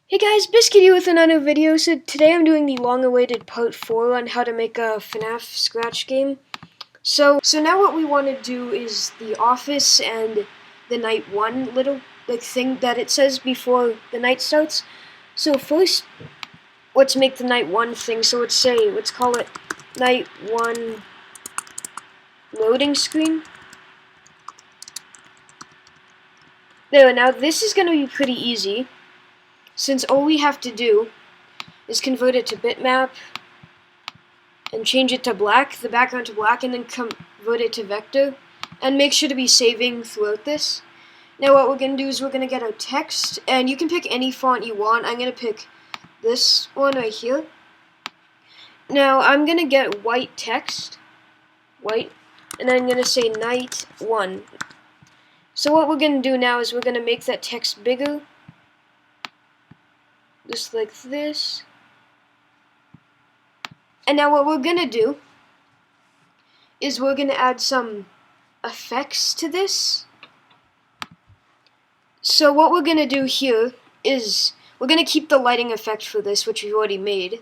Hey guys, Biscuit here with another video. So today I'm doing the long-awaited part 4 on how to make a FNAF scratch game. So now what we want to do is the office and the night 1 little thing that it says before the night starts. So first, let's make the night 1 thing. So let's call it night 1 loading screen. There, now this is going to be pretty easy, since all we have to do is convert it to bitmap and change it to black, the background to black, and then convert it to vector, and make sure to be saving throughout this. Now what we're going to do is we're going to get our text, and you can pick any font you want. I'm going to pick this one right here. Now I'm going to get white text, white, and then I'm going to say night 1. So what we're going to do now is we're going to make that text bigger, just like this. And now what we're going to do is we're going to add some effects to this. So what we're going to do here is we're going to keep the lighting effect for this, which we've already made.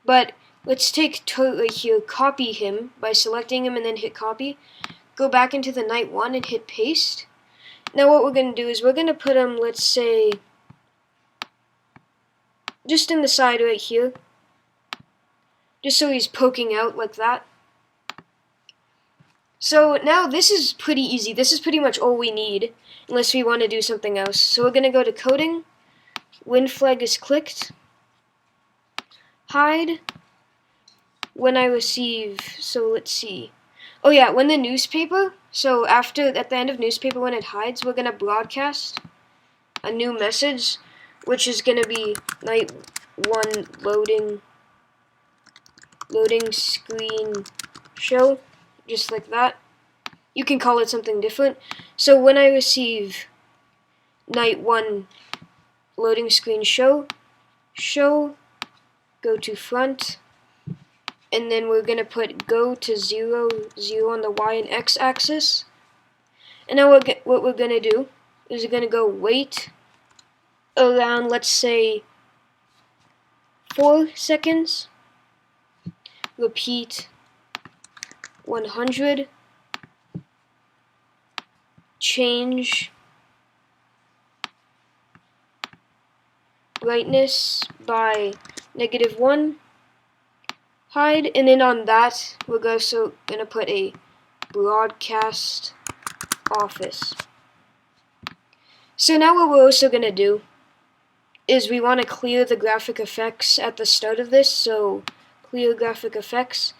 But let's take Toad right here, copy him by selecting him and then hit copy. Go back into the night 1 and hit paste. Now what we're going to do is we're going to put him, let's say, just in the side right here. Just so he's poking out like that. So now this is pretty easy. This is pretty much all we need, unless we want to do something else. So we're going to go to coding. When flag is clicked. Hide. When I receive, so let's see. Oh yeah, when the newspaper, so at the end of newspaper when it hides, we're going to broadcast a new message, which is going to be night 1 loading screen show, just like that. You can call it something different. So when I receive night 1 loading screen show, go to front, and then we're going to put go to 0, 0 on the Y and X axis. And now what we're going to do is we're going to go wait around, let's say, 4 seconds. Repeat 100. Change brightness by -1. Hide, and then on that we're also going to put a broadcast office. So now what we're also going to do is we want to clear the graphic effects at the start of this, so clear graphic effects.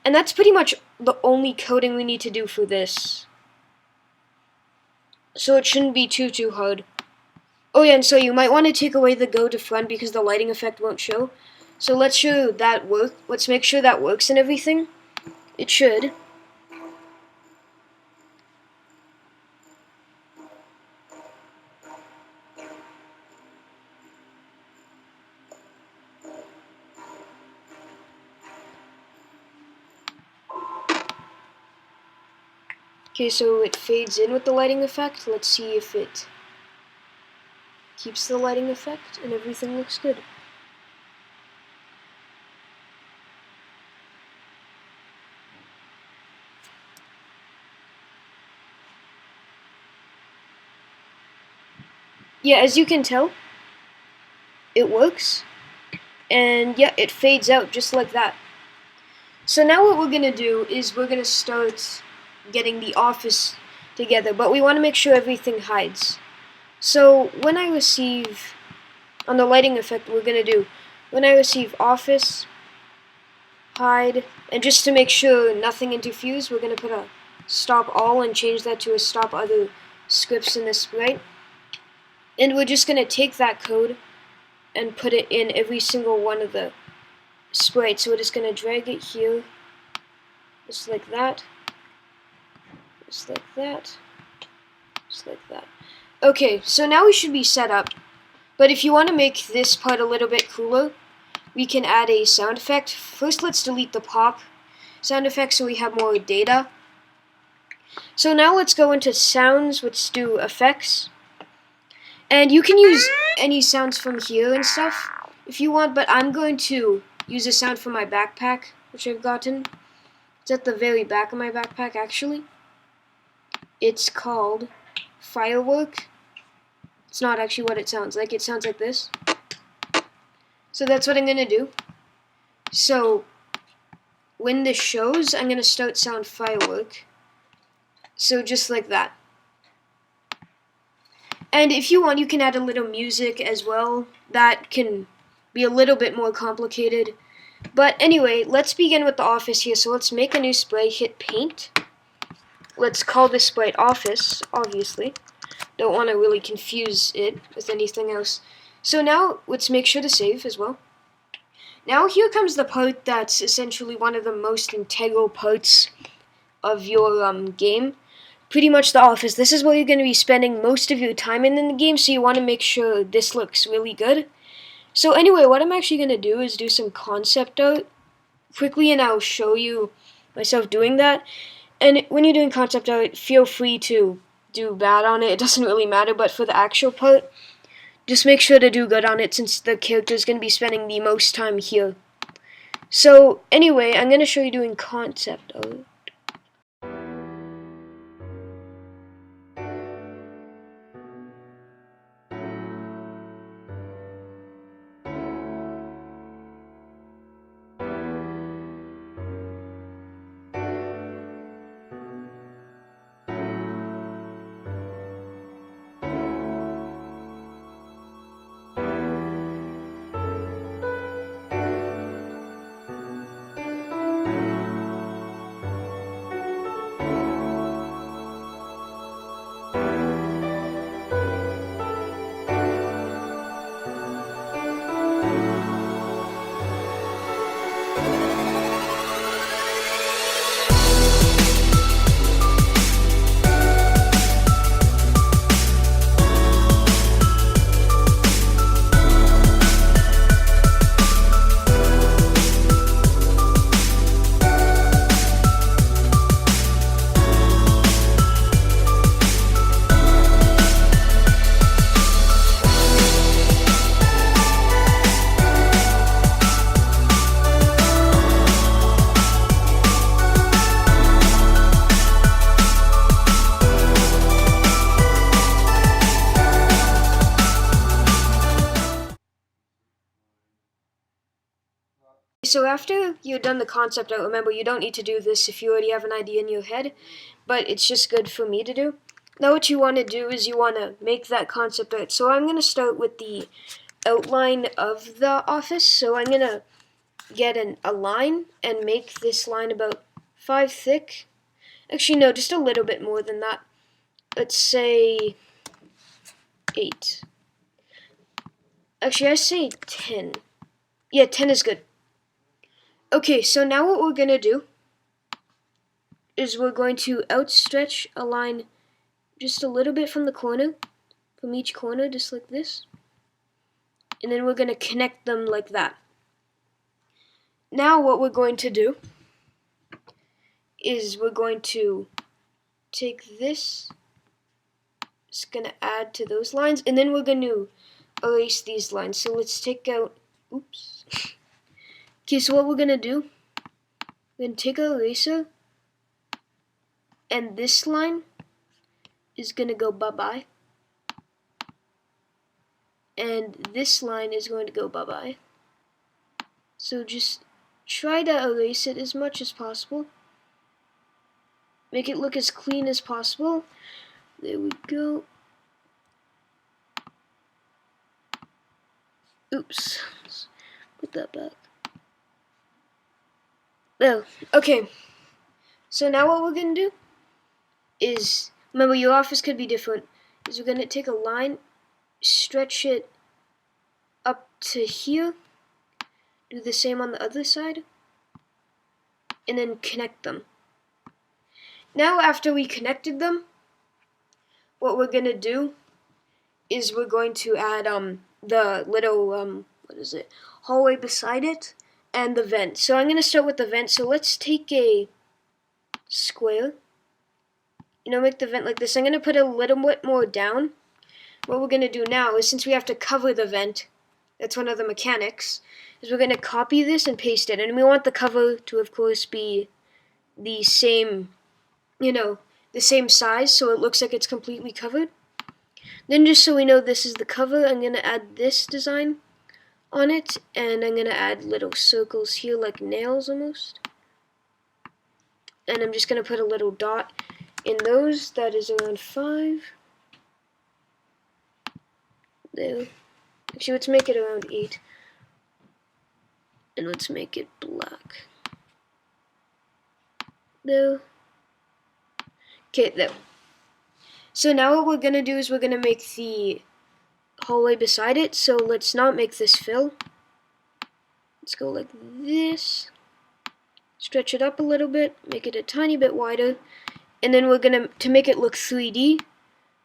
And that's pretty much the only coding we need to do for this. So it shouldn't be too hard. Oh yeah, and so you might want to take away the go to front because the lighting effect won't show. So let's show that work. Let's make sure that works and everything. It should. Okay, so it fades in with the lighting effect. Let's see if it keeps the lighting effect and everything looks good. Yeah, as you can tell, it works. And yeah, it fades out just like that. So now what we're going to do is we're going to start getting the office together, but we want to make sure everything hides. So when I receive, on the lighting effect, we're going to do, when I receive office, hide, and just to make sure nothing interferes, we're going to put a stop all and change that to a stop other scripts in the sprite. And we're just going to take that code and put it in every single one of the sprites. So we're just going to drag it here, just like that. Just like that. Just like that. Okay, so now we should be set up. But if you want to make this part a little bit cooler, we can add a sound effect. First, let's delete the pop sound effect so we have more data. So now let's go into sounds. Let's do effects. And you can use any sounds from here and stuff if you want, but I'm going to use a sound from my backpack, which I've gotten. It's at the very back of my backpack, actually. It's called Firework. It's not actually what it sounds like. It sounds like this. So that's what I'm going to do. So when this shows, I'm going to start sound Firework. So just like that. And if you want, you can add a little music as well. That can be a little bit more complicated. But anyway, let's begin with the office here. So let's make a new sprite, hit paint. Let's call this sprite office, obviously. Don't want to really confuse it with anything else. So now, let's make sure to save as well. Now here comes the part that's essentially one of the most integral parts of your game. Pretty much the office. This is where you're going to be spending most of your time in the game, so you want to make sure this looks really good. So anyway, what I'm actually going to do is do some concept art quickly, and I'll show you myself doing that. And when you're doing concept art, feel free to do bad on it. It doesn't really matter, but for the actual part, just make sure to do good on it since the character is going to be spending the most time here. So anyway, I'm going to show you doing concept art. So after you're done the concept art, remember you don't need to do this if you already have an idea in your head, but it's just good for me to do. Now what you want to do is you want to make that concept art. So I'm going to start with the outline of the office. So I'm going to get a line and make this line about 5 thick. Actually no, just a little bit more than that. Let's say 8. Actually I say 10. Yeah, 10 is good. Okay, so now what we're going to do is we're going to outstretch a line just a little bit from the corner, from each corner, just like this. And then we're going to connect them like that. Now what we're going to do is we're going to take this, it's going to add to those lines, and then we're going to erase these lines. So let's take out, oops. Okay, so what we're going to do, we're going to take our eraser, and this line is going to go bye-bye. And this line is going to go bye-bye. So just try to erase it as much as possible. Make it look as clean as possible. There we go. Oops. Let's put that back. Oh, okay. So now what we're going to do is, remember your office could be different, is we're going to take a line, stretch it up to here, do the same on the other side, and then connect them. Now after we connected them, what we're going to do is we're going to add the little, hallway beside it, and the vent. So I'm going to start with the vent. So let's take a square, make the vent like this. I'm going to put a little bit more down. what we're going to do now is, since we have to cover the vent, that's one of the mechanics, is we're going to copy this and paste it. And we want the cover to, of course, be the same, the same size, so it looks like it's completely covered. Then, just so we know this is the cover, I'm going to add this design on it, and I'm going to add little circles here like nails almost. And I'm just going to put a little dot in those. That is around 5. There. Actually, let's make it around 8. And let's make it black. There. Okay, there. So now what we're going to do is we're going to make the hallway beside it. So let's not make this fill. Let's go like this. Stretch it up a little bit. Make it a tiny bit wider. And then we're going to make it look 3D,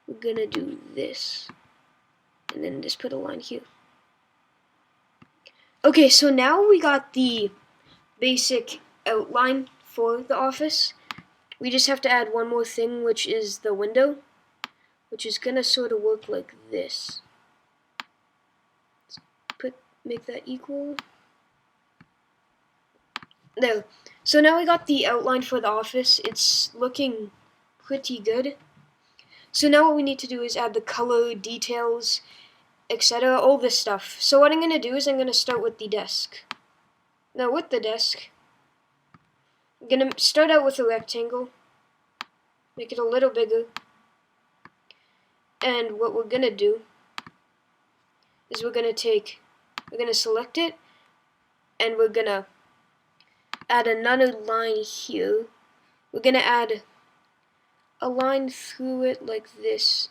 we're going to do this. And then just put a line here. Okay, so now we got the basic outline for the office. We just have to add one more thing, which is the window, which is gonna sort of work like this. Let's make that equal. There. So now we got the outline for the office. It's looking pretty good. So now what we need to do is add the color, details, etc., all this stuff. So what I'm going to do is I'm going to start with the desk. Now with the desk, I'm going to start out with a rectangle, make it a little bigger, and what we're going to do is we're going to select it, and we're going to add another line here. We're going to add a line through it like this,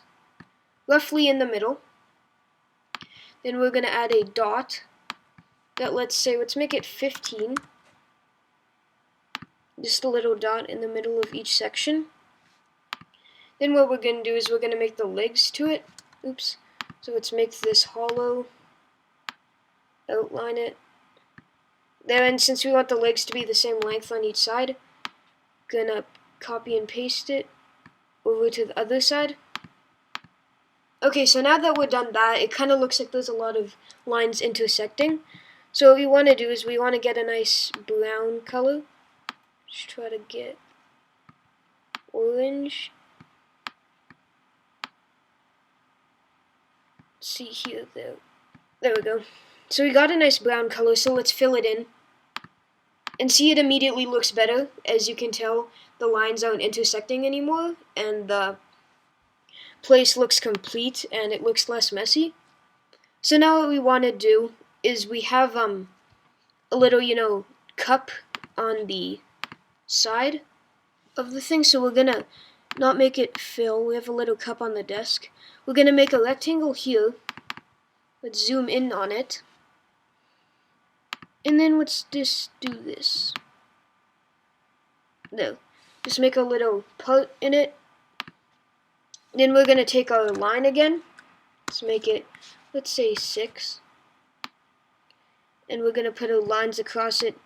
roughly in the middle. Then we're going to add a dot that, let's make it 15. Just a little dot in the middle of each section. Then what we're going to do is we're going to make the legs to it. Oops. So let's make this hollow. Outline it. Then, since we want the legs to be the same length on each side, gonna copy and paste it over to the other side. Okay, so now that we're done that, it kind of looks like there's a lot of lines intersecting. So what we want to do is we want to get a nice brown color. Just try to get orange. Let's see here, there we go. So we got a nice brown color, so let's fill it in. And see, it immediately looks better. As you can tell, the lines aren't intersecting anymore, and the place looks complete, and it looks less messy. So now what we want to do is we have a little, cup on the side of the thing, so we're gonna not make it fill. We have a little cup on the desk. We're gonna make a rectangle here. Let's zoom in on it. And then let's just do this. No. Just make a little part in it. Then we're going to take our line again. Let's make it, let's say 6. And we're going to put our lines across it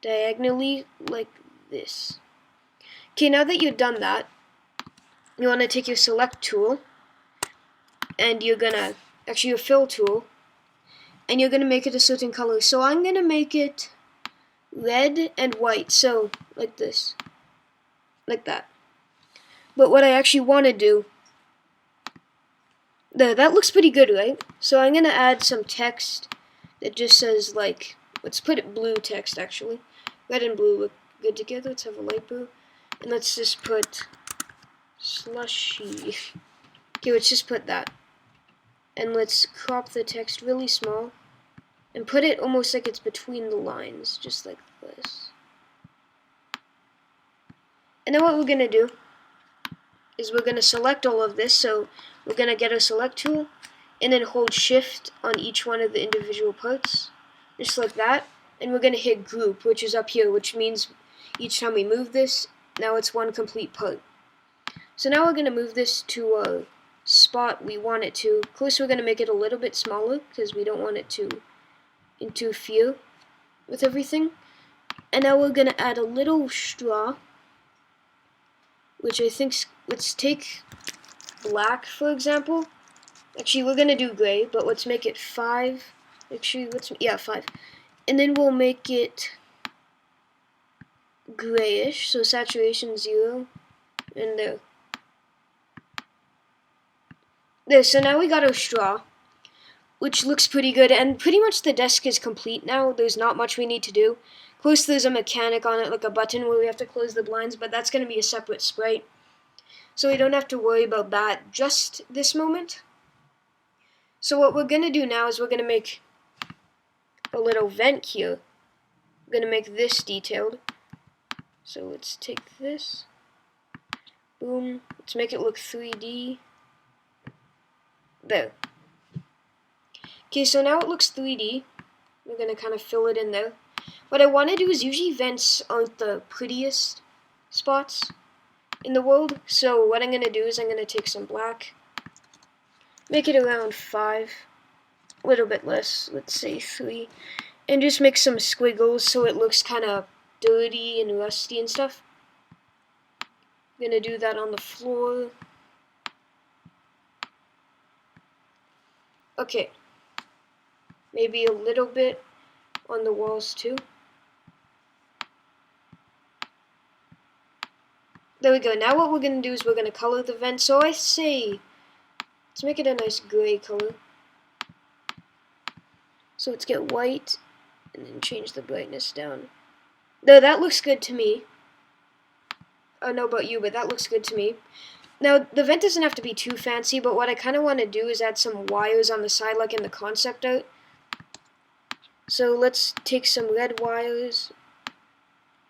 diagonally like this. Okay, now that you've done that, you want to take your select tool. And you're going to, actually your fill tool. And you're going to make it a certain color. So I'm going to make it red and white. So, like this. Like that. But what I actually want to do, there, that looks pretty good, right? So I'm going to add some text that just says, like, let's put it blue text, actually. Red and blue look good together. Let's have a light blue. And let's just put slushy. Okay, let's just put that. And let's crop the text really small. And put it almost like it's between the lines, just like this. And then what we're going to do is we're going to select all of this. So we're going to get our select tool and then hold shift on each one of the individual parts, just like that. And we're going to hit group, which is up here, which means each time we move this, now it's one complete part. So now we're going to move this to a spot we want it to. Of course, we're going to make it a little bit smaller because we don't want it to interfere with everything. And now we're going to add a little straw, which I think, let's take black for example, Actually, we're gonna do gray, but let's make it 5. Actually, 5. And then we'll make it grayish, so saturation 0. And there. There, so now we got our straw, which looks pretty good, and pretty much the desk is complete now. There's not much we need to do. Of course, there's a mechanic on it, like a button where we have to close the blinds, but that's going to be a separate sprite. So we don't have to worry about that just this moment. So what we're going to do now is we're going to make a little vent here. We're going to make this detailed. So let's take this. Boom. Let's make it look 3D. There. Okay, so now it looks 3D. We're going to kind of fill it in there. What I want to do is usually vents aren't the prettiest spots in the world. So what I'm going to do is I'm going to take some black. Make it around 5. A little bit less. Let's say 3. And just make some squiggles so it looks kind of dirty and rusty and stuff. I'm going to do that on the floor. Okay. Maybe a little bit on the walls too. There we go. Now what we're going to do is we're going to color the vent. So I say, let's make it a nice gray color. So let's get white and then change the brightness down. There, that looks good to me. I don't know about you, but that looks good to me. Now, the vent doesn't have to be too fancy, but what I kind of want to do is add some wires on the side like in the concept art. So let's take some red wires.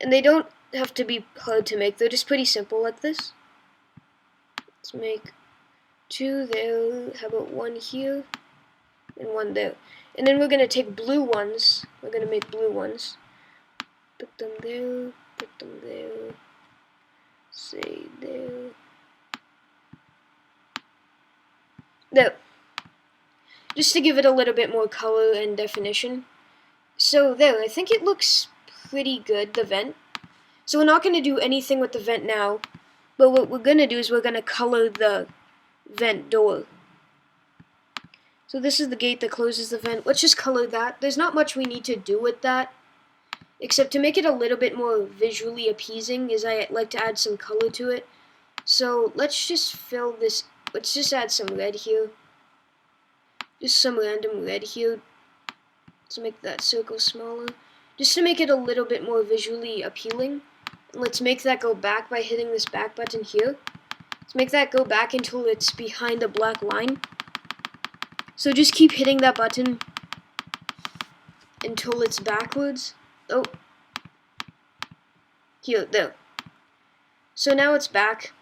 And they don't have to be hard to make, they're just pretty simple like this. Let's make 2 there, how about 1 here, and 1 there. And then we're going to take blue ones, we're going to make blue ones. Put them there, say there. There. Just to give it a little bit more color and definition. So there, I think it looks pretty good, the vent. So we're not going to do anything with the vent now, but what we're going to do is we're going to color the vent door. So this is the gate that closes the vent. Let's just color that. There's not much we need to do with that, except to make it a little bit more visually appeasing, is I like to add some color to it. So let's just fill this, let's just add some red here. Just some random red here. Let's make that circle smaller. Just to make it a little bit more visually appealing. Let's make that go back by hitting this back button here. Let's make that go back until it's behind the black line. So just keep hitting that button until it's backwards. Oh. Here, there. So now it's back.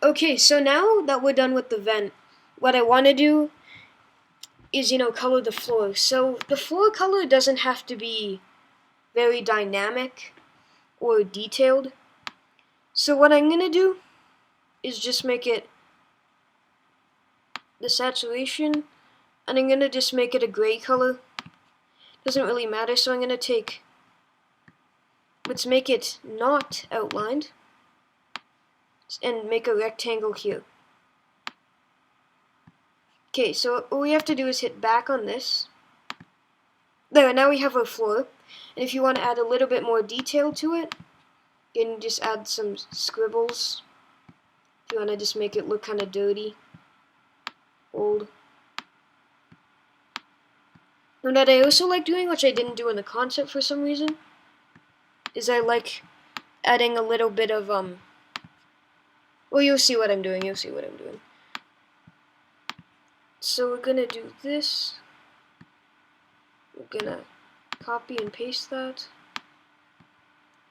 Okay, so now that we're done with the vent, what I want to do is, color the floor. So the floor color doesn't have to be very dynamic or detailed. So what I'm going to do is just make it the saturation, and I'm going to just make it a gray color. Doesn't really matter, so I'm going to take, let's make it not outlined, and make a rectangle here. Okay, so all we have to do is hit back on this. There, now we have our floor. And if you want to add a little bit more detail to it, you can just add some scribbles. If you want to just make it look kind of dirty, old. And what I also like doing, which I didn't do in the concept for some reason, is I like adding a little bit of, well, you'll see what I'm doing, So we're gonna do this. We're gonna copy and paste that.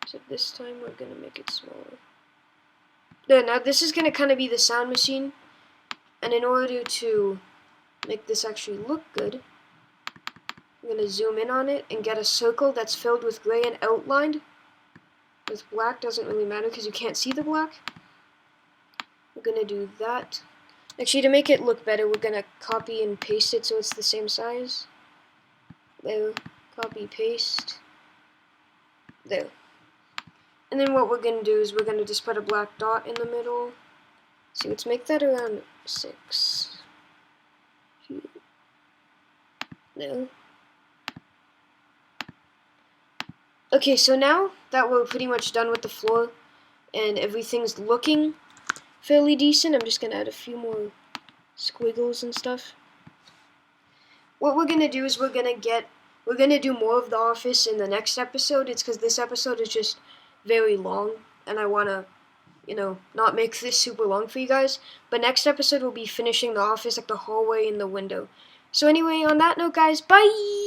Except this time we're gonna make it smaller. There, now this is gonna kind of be the sound machine. And in order to make this actually look good, I'm gonna zoom in on it and get a circle that's filled with gray and outlined with black. Doesn't really matter because you can't see the black. We're gonna do that. Actually, to make it look better, we're gonna copy and paste it so it's the same size. There, copy, paste. There. And then what we're gonna do is we're gonna just put a black dot in the middle. So let's make that around 6. No. Okay, so now that we're pretty much done with the floor and everything's looking fairly decent, I'm just gonna add a few more squiggles and stuff. What we're gonna do is we're gonna do more of the office in the next episode. It's because this episode is just very long, and I wanna, not make this super long for you guys. But next episode we'll be finishing the office, like the hallway and the window. So anyway, on that note, guys, bye!